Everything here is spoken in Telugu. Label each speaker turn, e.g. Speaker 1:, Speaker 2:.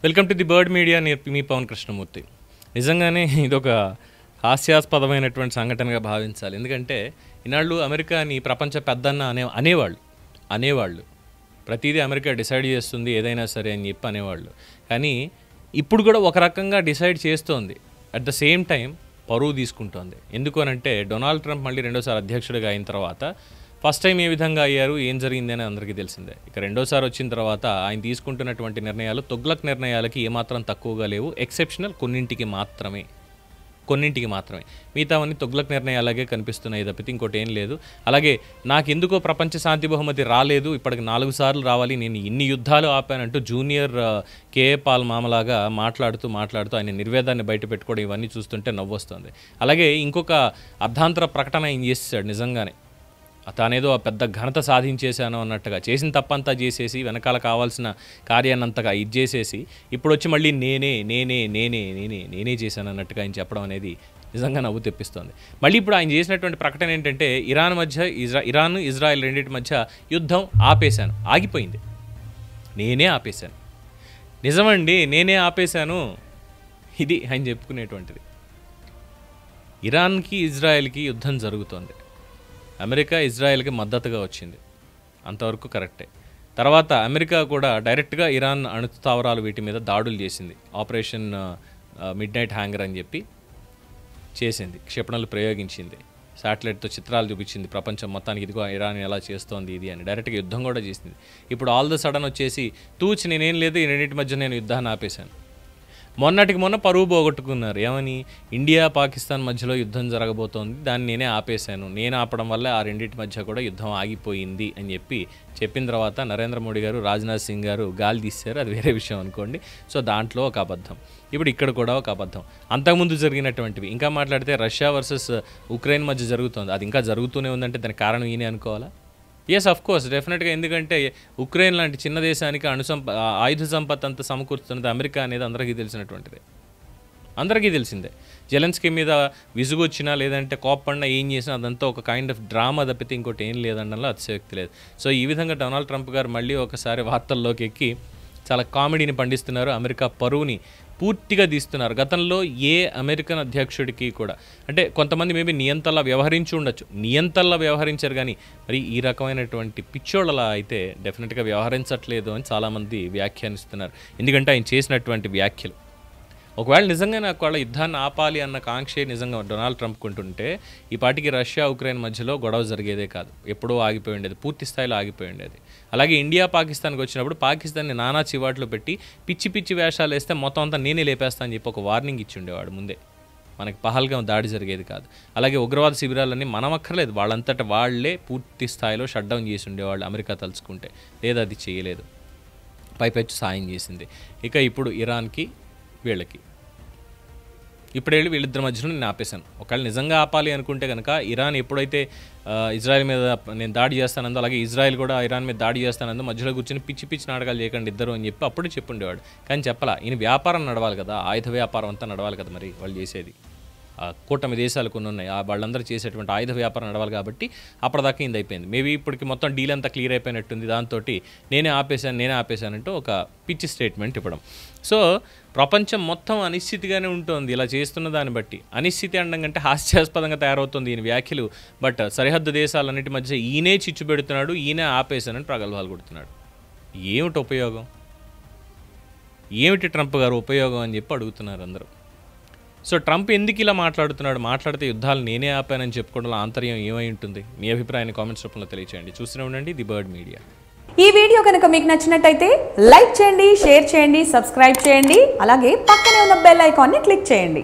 Speaker 1: Welcome to the bird media. మీ పవన్ కృష్ణమూర్తి. నిజంగానే ఇదొక హాస్యాస్పదమైనటువంటి సంఘటనగా భావించాలి. ఎందుకంటే ఈనాళ్ళు అమెరికాని ప్రపంచ పెద్దన్న అనేవాళ్ళు ప్రతిదీ అమెరికా డిసైడ్ చేస్తుంది ఏదైనా సరే అని చెప్పి అనేవాళ్ళు. కానీ ఇప్పుడు కూడా ఒక రకంగా డిసైడ్ చేస్తోంది. అట్ ద సేమ్ టైం పరువు తీసుకుంటోంది. ఎందుకు అనంటే డొనాల్డ్ ట్రంప్ మళ్ళీ రెండోసారి అధ్యక్షుడిగా అయిన తర్వాత ఫస్ట్ టైం ఏ విధంగా అయ్యారు, ఏం జరిగిందని అందరికీ తెలిసిందే. ఇక రెండోసారి వచ్చిన తర్వాత ఆయన తీసుకుంటున్నటువంటి నిర్ణయాలు తొగ్లక్ నిర్ణయాలకి ఏమాత్రం తక్కువగా లేవు. ఎక్సెప్షనల్ కొన్నింటికి మాత్రమే. మిగతావన్నీ తొగ్లక్ నిర్ణయాలాగే కనిపిస్తున్నాయి తప్పితే ఇంకోటి ఏం లేదు. అలాగే నాకెందుకో ప్రపంచ శాంతి బహుమతి రాలేదు, ఇప్పటికి 4 సార్లు రావాలి, నేను ఇన్ని యుద్ధాలు ఆపానంటూ జూనియర్ కేఏ పాల్ మామలాగా మాట్లాడుతూ ఆయన నిర్వేదాన్ని బయట పెట్టుకోవడం ఇవన్నీ చూస్తుంటే నవ్వొస్తుంది. అలాగే ఇంకొక అర్ధాంతర ప్రకటన ఆయన చేసేసాడు. నిజంగానే తానేదో పెద్ద ఘనత సాధించేశాను అన్నట్టుగా చేసిన తప్పంతా చేసేసి వెనకాల కావాల్సిన కార్యాన్నంతగా ఇది చేసేసి ఇప్పుడు వచ్చి మళ్ళీ నేనే చేశాను అన్నట్టుగా ఆయన చెప్పడం అనేది నిజంగా నవ్వు తెప్పిస్తోంది. మళ్ళీ ఇప్పుడు ఆయన చేసినటువంటి ప్రకటన ఏంటంటే ఇరాన్ ఇజ్రాయెల్ రెండింటి మధ్య యుద్ధం ఆగిపోయింది. నేనే ఆపేశాను. నిజమండి, నేనే ఆపేశాను. ఇది ఆయన చెప్పుకునేటువంటిది. ఇరాన్కి ఇజ్రాయెల్కి యుద్ధం జరుగుతోంది. అమెరికా ఇజ్రాయెల్కి మద్దతుగా వచ్చింది, అంతవరకు కరెక్టే. తర్వాత అమెరికా కూడా డైరెక్ట్గా ఇరాన్ అణు స్థావరాలు వీటి మీద దాడులు చేసింది. ఆపరేషన్ మిడ్ నైట్ హ్యాంగర్ అని చెప్పి చేసింది, క్షిపణులు ప్రయోగించింది, శాటిలైట్తో చిత్రాలు చూపించింది ప్రపంచం మొత్తానికి, ఇదిగో ఇరాన్ ఎలా చేస్తోంది ఇది అని. డైరెక్ట్గా యుద్ధం కూడా చేసింది. ఇప్పుడు ఆల్ ద సడన్ వచ్చేసి నేనేం లేదు, ఈ రెండింటి మధ్య నేను యుద్ధాన్ని ఆపేశాను. మొన్న పరువు పోగొట్టుకున్నారు. ఏమని? ఇండియా పాకిస్తాన్ మధ్యలో యుద్ధం జరగబోతోంది, దాన్ని నేనే ఆపేశాను, నేను ఆపడం వల్ల ఆ రెండింటి మధ్య కూడా యుద్ధం ఆగిపోయింది అని చెప్పిన తర్వాత నరేంద్ర మోడీ గారు, రాజ్నాథ్ సింగ్ గారు గాలి తీశారు. అది వేరే విషయం అనుకోండి. సో దాంట్లో ఒక అబద్ధం, ఇప్పుడు ఇక్కడ కూడా ఒక అబద్ధం. అంతకుముందు జరిగినటువంటివి ఇంకా మాట్లాడితే రష్యా వర్సెస్ ఉక్రెయిన్ మధ్య జరుగుతుంది, అది ఇంకా జరుగుతూనే ఉందంటే దానికి కారణం ఈయనే అనుకోవాలా? ఎస్, ఆఫ్ కోర్స్, డెఫినెట్గా. ఎందుకంటే ఉక్రెయిన్ లాంటి చిన్న దేశానికి ఆయుధ సంపత్తి అంతా సమకూరుతున్నది అమెరికా అనేది అందరికీ తెలిసినటువంటిదే, అందరికీ తెలిసిందే. జెలెన్స్కీ మీద విసుగు వచ్చినా లేదంటే కోప్పడినా ఏం చేసినా అదంతా ఒక కైండ్ ఆఫ్ డ్రామా తప్పితే ఇంకోటి ఏం లేదనడంలో అతిశయోక్తి లేదు. సో ఈ విధంగా డొనాల్డ్ ట్రంప్ గారు మళ్ళీ ఒకసారి వార్తల్లోకి ఎక్కి చాలా కామెడీని పండిస్తున్నారు, అమెరికా పరువుని పూర్తిగా తీస్తున్నారు. గతంలో ఏ అమెరికన్ అధ్యక్షుడికి కూడా, అంటే కొంతమంది మేబీ నియంతలా వ్యవహరించారు, కానీ మరి ఈ రకమైనటువంటి పిచ్చోళ్ళలా అయితే డెఫినెట్గా వ్యవహరించట్లేదు అని చాలామంది వ్యాఖ్యానిస్తున్నారు. ఎందుకంటే ఆయన చేసినటువంటి వ్యాఖ్యలు, ఒకవేళ నిజంగా నాకు వాళ్ళ యుద్ధాన్ని ఆపాలి అన్న కాంక్షే నిజంగా డొనాల్డ్ ట్రంప్ కుంటుంటే ఈ పాటికి రష్యా ఉక్రెయిన్ మధ్యలో గొడవ జరిగేదే కాదు, ఎప్పుడో ఆగిపోయి ఉండేది, పూర్తి స్థాయిలో ఆగిపోయి ఉండేది. అలాగే ఇండియా పాకిస్తాన్కి వచ్చినప్పుడు పాకిస్తాన్ని నానా చివాట్లు పెట్టి పిచ్చి వేషాలు వేస్తే మొత్తం అంతా నేనే లేపేస్తా అని చెప్పి ఒక వార్నింగ్ ఇచ్చి ఉండేవాడు ముందే. మనకి పహల్గాం దాడి జరిగేది కాదు. అలాగే ఉగ్రవాద శిబిరాలన్నీ మనం అక్కర్లేదు, వాళ్ళంతటా వాళ్లే పూర్తి స్థాయిలో షట్ డౌన్ చేసి ఉండేవాళ్ళు అమెరికా తలుచుకుంటే. లేదా అది చేయలేదు, పైపెచ్చు సాయం చేసింది. ఇక ఇప్పుడు ఇరాన్కి వీళ్ళకి వీళ్ళిద్దరి మధ్యలో నేను ఆపేశాను. ఒకవేళ నిజంగా ఆపాలి అనుకుంటే కనుక ఇరాన్ ఎప్పుడైతే ఇజ్రాయెల్ మీద నేను దాడి చేస్తానందో, అలాగే ఇజ్రాయెల్ కూడా ఇరాన్ మీద దాడి చేస్తానందో మధ్యలో కూర్చొని పిచ్చి నాటకాలు చేయకండి ఇద్దరు అని చెప్పి అప్పుడు చెప్పుండేవాడు. కానీ చెప్పలా, ఈయన వ్యాపారం నడవాలి కదా, ఆయుధ వ్యాపారం అంతా నడవాలి కదా, మరి వాళ్ళు చేసేది కూటమి దేశాలు కొన్ని ఉన్నాయి, వాళ్ళందరూ చేసేటువంటి ఆయుధ వ్యాపారం నడవాలి కాబట్టి అప్పటిదాకా ఇది అయిపోయింది. మేబీ ఇప్పటికి మొత్తం డీల్ అంతా క్లియర్ అయిపోయినట్టుంది. దాంతో నేనే ఆపేశానంటూ ఒక పిచ్చి స్టేట్మెంట్ ఇవ్వడం. సో ప్రపంచం మొత్తం అనిశ్చితిగానే ఉంటుంది ఇలా చేస్తున్న దాన్ని బట్టి. అనిశ్చితి అనడం కంటే హాస్యాస్పదంగా తయారవుతుంది ఈయన వ్యాఖ్యలు. బట్ సరిహద్దు దేశాలన్నిటి మధ్య ఈయనే చిచ్చు పెడుతున్నాడు, ఈయనే ఆపేశానని ప్రగల్భాలు కొడుతున్నాడు. ఏమిటి ఉపయోగం? ఏమిటి ట్రంప్ గారు ఉపయోగం అని చెప్పి అడుగుతున్నారు అందరూ. సో ట్రంప్ ఎందుకు ఇలా మాట్లాడితే యుద్ధాలు నేనే ఆపానని చెప్పుకోవడంలో ఆంతర్యం ఏమై ఉంటుంది? మీ అభిప్రాయాన్ని కామెంట్స్ రూపంలో తెలియచేయండి. చూస్తూనే ఉండండి ది బర్డ్ మీడియా.
Speaker 2: ఈ వీడియో కనుక మీకు నచ్చినట్టయితే లైక్ చేయండి, షేర్ చేయండి, సబ్స్క్రైబ్ చేయండి. అలాగే పక్కనే ఉన్న బెల్ ఐకాన్ని క్లిక్ చేయండి.